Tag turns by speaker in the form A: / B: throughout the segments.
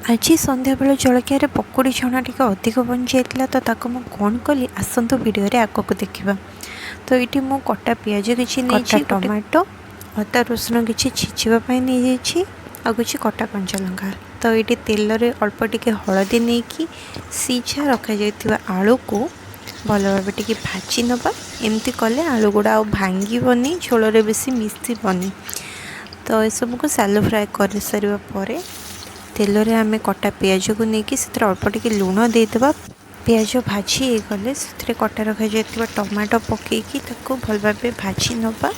A: आज संध्या बेल जलखिया पकोड़ी छणा टी अधिक बन जाता तो ताको मु कौन कली आसतु वीडियो रे आगक देखा। तो ये मु कटा पिज किसी नहीं टमाटो अदा रसुण किसी छेचापी नहीं जाइए आ किसी कटा कंचा लंका। तो ये तेल रे अल्प टिके हलदी नहीं कि सीझा रखा जाइथिबा आलू को भल भाव टिके भाजी नबा। एमती कले आलू गुड़ा भांगीबनी झोल बेसी मिसबनी। तो ये सब को सालो फ्राए कर सारा पर तेल रे आमे कटा पियाज को लेकिन से अल्प टिके लुण देदेबा। पियाज भाजी गले से कटा रखा जाइथिबा टमाटो पकेकी ताको भल भाव भाजी नबा।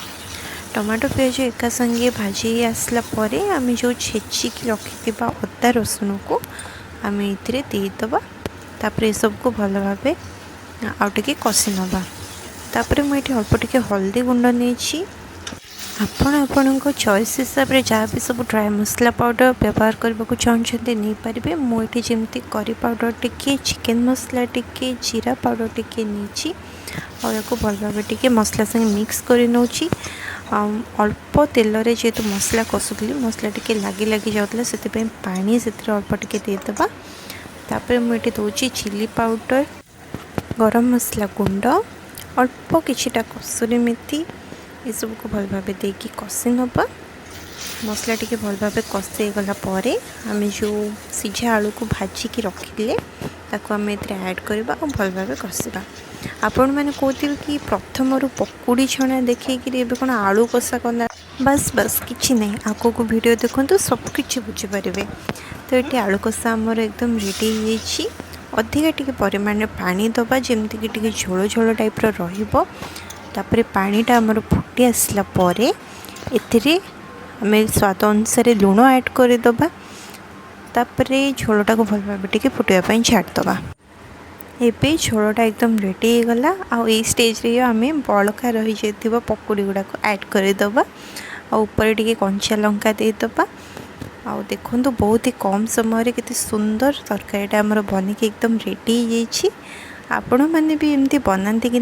A: टमाटो पियाज एका संगे भाजी आसला परे आमे जो छेचिकी रखिथिबा अदा रसुण को आमे इथिरे देदेबा। तापर ए सब को भल भाव आउ टिके कषि नबा। तापर मु एठी अल्प टिके हल्दी गुंड नेछि। आपण चॉइस हिसाब से जहाँ भी सब ड्राई मसला पाउडर व्यवहार करने को चाहते नहीं पारे। मुझे जमी करी पाउडर टिके चिकेन मसला टिके जीरा पाउडर टिके नहीं और या भल भाव टिके मसला संगे मिक्स कर नौची। अल्प तेल रे जेहेतु मसला कषुली मसला टिके लगी लगी जाऊला से पानी से अल्प टिके देदेबा। तापर मुझे दूसरी चिली पाउडर गरम मसला गुंड अल्प किछिटा कसूरी मेथी ये सब को भल भाव देकी कषि नबा। मसला टिके भल भाव कषि गला परे आमे जो सीझा आलू को भाजिकी रखिले ताको आमे एथरे ऐड करबा और भल भाव कषिबा। आपण माने कहते कि प्रथम रु पकोड़ी छणा देखिए एबे कोन आलू कषा कला बस बस किछि नहीं आको को वीडियो देखंतु सब किछि बुझी परिबे। तो ये आलू कषा हमर एकदम रेडी हो जाइछि। अधिका टिके परिमाण में पानी दबा जेमति कि टिके झोल झोल टाइप रो रहिबो। तापर पानीटा आमर फुटी आसला परे एथिरे आमे स्वाद अनुसार लुण ऐड करदबा। तापर झोलटा को भल भाव टिके फुटापी छाड़दबा। एबे झोलटा एकदम रेडी हो गला। आ ए स्टेज रे आमे बळका रही जाइथिबा पकोड़ी गुडा को ऐड करदबा आ ऊपर टिके कंचा लंका देदबा। आ देखंतु बहुत ही कम समय रे केते सुंदर तरकारीटा हमर बनिके एकदम रेडी हो जाइछि। आपण माने भी एमती बनांती कि